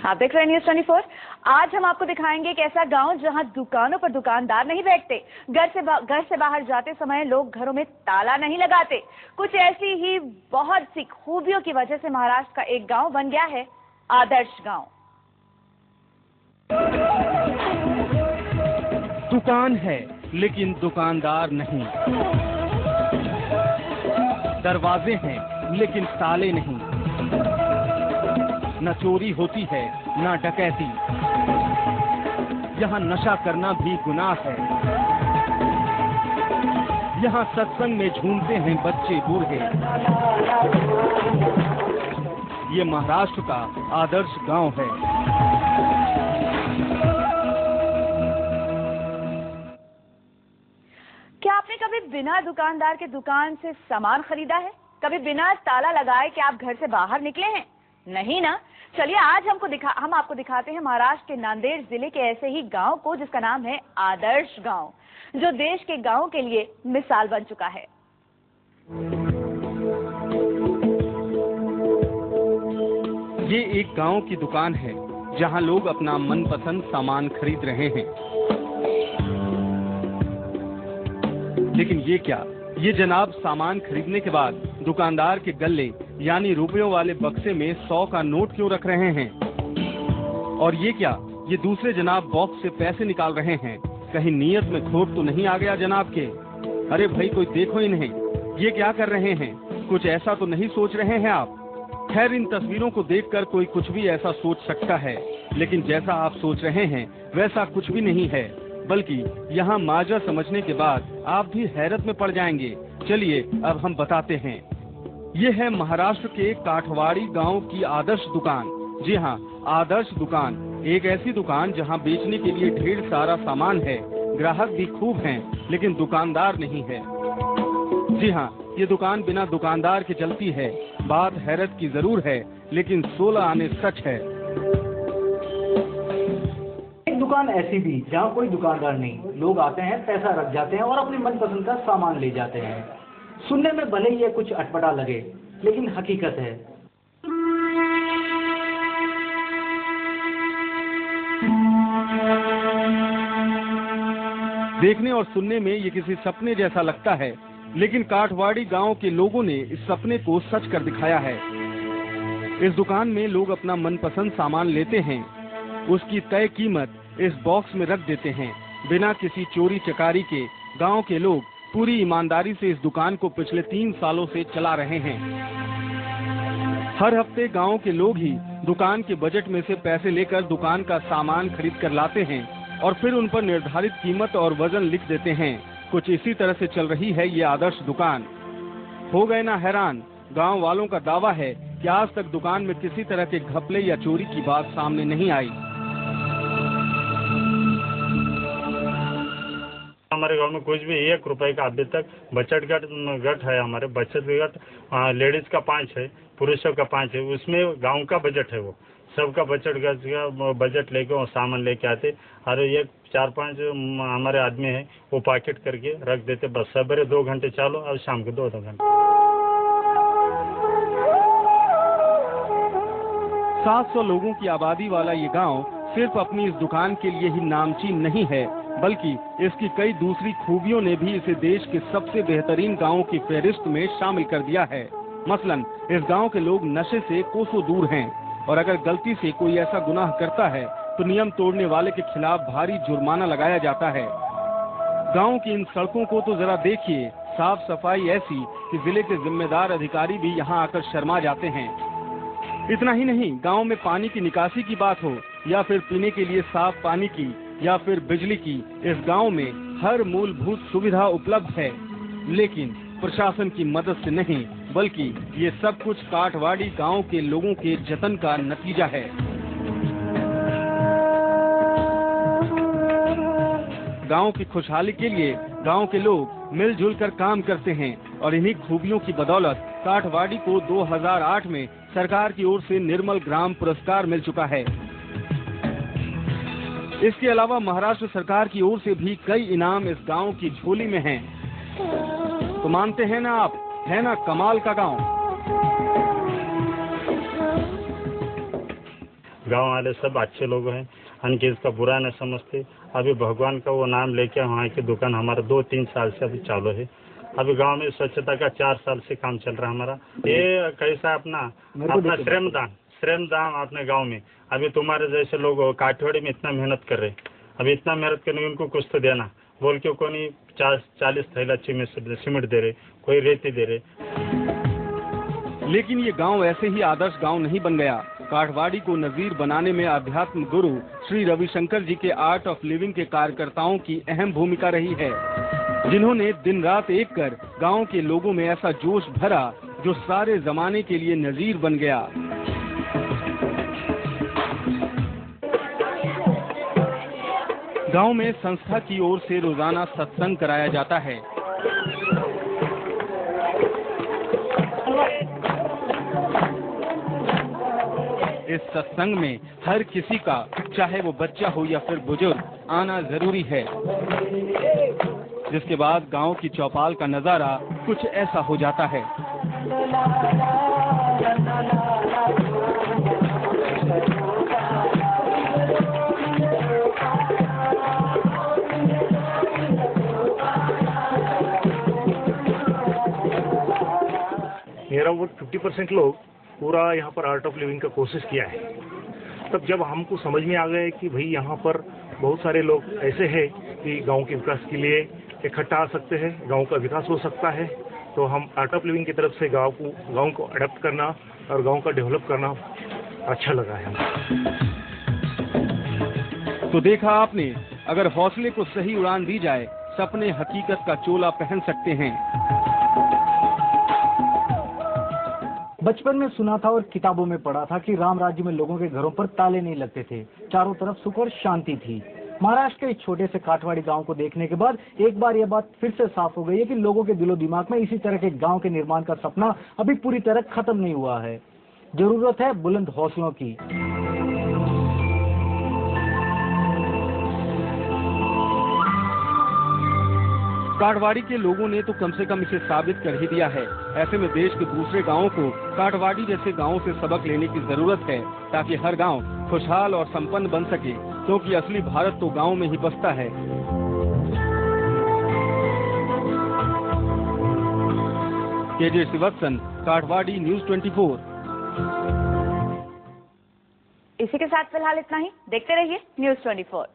आप देख रहे हैं न्यूज़ 24। आज हम आपको दिखाएंगे एक ऐसा गांव जहां दुकानों पर दुकानदार नहीं बैठते, घर से बाहर जाते समय लोग घरों में ताला नहीं लगाते। कुछ ऐसी ही बहुत सी खूबियों की वजह से महाराष्ट्र का एक गांव बन गया है आदर्श गांव। दुकान है लेकिन दुकानदार नहीं, दरवाजे हैं लेकिन ताले नहीं, न चोरी होती है न डकैती, यहाँ नशा करना भी गुनाह है, यहाँ सत्संग में झूमते हैं बच्चे बूढ़े। ये महाराष्ट्र का आदर्श गांव है। क्या आपने कभी बिना दुकानदार के दुकान से सामान खरीदा है? कभी बिना ताला लगाए कि आप घर से बाहर निकले हैं? नहीं ना। चलिए आज हम आपको दिखाते हैं महाराष्ट्र के नांदेड़ जिले के ऐसे ही गांव को जिसका नाम है आदर्श गांव, जो देश के गांवों के लिए मिसाल बन चुका है। ये एक गांव की दुकान है जहां लोग अपना मनपसंद सामान खरीद रहे हैं। लेकिन ये क्या, ये जनाब सामान खरीदने के बाद दुकानदार के गल्ले यानी रुपयों वाले बक्से में 100 का नोट क्यों रख रहे हैं? और ये क्या, ये दूसरे जनाब बॉक्स से पैसे निकाल रहे हैं? कहीं नीयत में खोट तो नहीं आ गया जनाब के? अरे भाई कोई देखो इन्हें, ये क्या कर रहे हैं? कुछ ऐसा तो नहीं सोच रहे हैं आप? खैर इन तस्वीरों को देखकर कोई कुछ भी ऐसा सोच सकता है, लेकिन जैसा आप सोच रहे हैं वैसा कुछ भी नहीं है, बल्कि यहाँ माजरा समझने के बाद आप भी हैरत में पड़ जाएंगे। चलिए अब हम बताते हैं। ये है महाराष्ट्र के काठवाड़ी गांव की आदर्श दुकान। जी हाँ, आदर्श दुकान, एक ऐसी दुकान जहां बेचने के लिए ढेर सारा सामान है, ग्राहक भी खूब हैं, लेकिन दुकानदार नहीं है। जी हाँ, ये दुकान बिना दुकानदार के चलती है। बात हैरत की जरूर है, लेकिन 16 आने सच है। एक दुकान ऐसी भी जहाँ कोई दुकानदार नहीं, लोग आते हैं, पैसा रख जाते हैं और अपनी मनपसंद का सामान ले जाते हैं। सुनने में भले ही ये कुछ अटपटा लगे, लेकिन हकीकत है। देखने और सुनने में ये किसी सपने जैसा लगता है, लेकिन काठवाड़ी गांव के लोगों ने इस सपने को सच कर दिखाया है। इस दुकान में लोग अपना मनपसंद सामान लेते हैं, उसकी तय कीमत इस बॉक्स में रख देते हैं। बिना किसी चोरी चकारी के गांव के लोग पूरी ईमानदारी से इस दुकान को पिछले 3 सालों से चला रहे हैं। हर हफ्ते गांव के लोग ही दुकान के बजट में से पैसे लेकर दुकान का सामान खरीद कर लाते हैं और फिर उन पर निर्धारित कीमत और वजन लिख देते हैं। कुछ इसी तरह से चल रही है ये आदर्श दुकान। हो गए ना हैरान? गांव वालों का दावा है कि आज तक दुकान में किसी तरह के घपले या चोरी की बात सामने नहीं आई। हमारे गांव में कुछ भी 1 रुपए का अभी तक बचत गट है। हमारे बचत गट लेडीज का 5 है, पुरुषों का 5 है। उसमें गांव का बजट है, वो सबका बचत गट का बजट लेके वो सामान लेके आते। और ये 4-5 हमारे आदमी है, वो पैकेट करके रख देते। बस सवेरे 2 घंटे चालू और शाम को 2 घंटे। 700 लोगों की आबादी वाला ये गांव सिर्फ अपनी इस दुकान के लिए ही नामचीन नहीं है, बल्कि इसकी कई दूसरी खूबियों ने भी इसे देश के सबसे बेहतरीन गांवों की फहरिस्त में शामिल कर दिया है। मसलन इस गांव के लोग नशे से कोसों दूर हैं और अगर गलती से कोई ऐसा गुनाह करता है तो नियम तोड़ने वाले के खिलाफ भारी जुर्माना लगाया जाता है। गांव की इन सड़कों को तो जरा देखिए, साफ सफाई ऐसी कि जिले के जिम्मेदार अधिकारी भी यहाँ आकर शर्मा जाते हैं। इतना ही नहीं, गांव में पानी की निकासी की बात हो या फिर पीने के लिए साफ पानी की या फिर बिजली की, इस गांव में हर मूलभूत सुविधा उपलब्ध है, लेकिन प्रशासन की मदद से नहीं, बल्कि ये सब कुछ काठवाड़ी गांव के लोगों के जतन का नतीजा है। गांव की खुशहाली के लिए गांव के लोग मिलजुल कर काम करते हैं और इन्हीं खूबियों की बदौलत काठवाड़ी को 2008 में सरकार की ओर से निर्मल ग्राम पुरस्कार मिल चुका है। इसके अलावा महाराष्ट्र सरकार की ओर से भी कई इनाम इस गांव की झोली में हैं। तो मानते हैं ना आप, है ना कमाल का गांव? गांव वाले सब अच्छे लोग हैं, यानी कि इसका बुरा न समझते। अभी भगवान का वो नाम लेके वहाँ की दुकान हमारा 2-3 साल से अभी चालू है। अभी गांव में स्वच्छता का 4 साल से काम चल रहा है हमारा। ये कैसा अपना श्रमदान अपने गांव में। अभी तुम्हारे जैसे लोग काठवाड़ी में इतना मेहनत कर रहे, अभी इतना मेहनत करने उनको कुछ तो देना बोल के कोई 40 थैला सीमेंट दे रहे, कोई रेती दे रहे। लेकिन ये गांव ऐसे ही आदर्श गांव नहीं बन गया। काठवाड़ी को नजीर बनाने में अध्यात्म गुरु श्री रविशंकर जी के आर्ट ऑफ लिविंग के कार्यकर्ताओं की अहम भूमिका रही है, जिन्होंने दिन रात एक कर गांव के लोगों में ऐसा जोश भरा जो सारे जमाने के लिए नजीर बन गया। गांव में संस्था की ओर से रोजाना सत्संग कराया जाता है। इस सत्संग में हर किसी का, चाहे वो बच्चा हो या फिर बुजुर्ग, आना जरूरी है, जिसके बाद गांव की चौपाल का नजारा कुछ ऐसा हो जाता है। मेरा वो 50% लोग पूरा यहाँ पर आर्ट ऑफ लिविंग का कोर्सेज किया है। तब जब हमको समझ में आ गया कि भाई यहाँ पर बहुत सारे लोग ऐसे हैं कि गांव के विकास के लिए इकट्ठा आ सकते हैं, गांव का विकास हो सकता है, तो हम आर्ट ऑफ लिविंग की तरफ से गांव को अडॉप्ट करना और गांव का डेवलप करना अच्छा लगा है। तो देखा आपने, अगर हौसले को सही उड़ान दी जाए, सपने हकीकत का चोला पहन सकते हैं। बचपन में सुना था और किताबों में पढ़ा था कि राम राज्य में लोगों के घरों पर ताले नहीं लगते थे, चारों तरफ सुख और शांति थी। महाराष्ट्र के इस छोटे से काठवाड़ी गांव को देखने के बाद एक बार यह बात फिर से साफ हो गई है कि लोगों के दिलो दिमाग में इसी तरह के गांव के निर्माण का सपना अभी पूरी तरह खत्म नहीं हुआ है। जरूरत है बुलंद हौसलों की। काठवाड़ी के लोगों ने तो कम से कम इसे साबित कर ही दिया है। ऐसे में देश के दूसरे गांवों को काठवाड़ी जैसे गांवों से सबक लेने की जरूरत है, ताकि हर गांव खुशहाल और संपन्न बन सके, क्योंकि असली भारत तो गांव में ही बसता है। KJ Srivatsan, Kathwadi, news 24। इसी के साथ फिलहाल इतना ही। देखते रहिए न्यूज़ 24।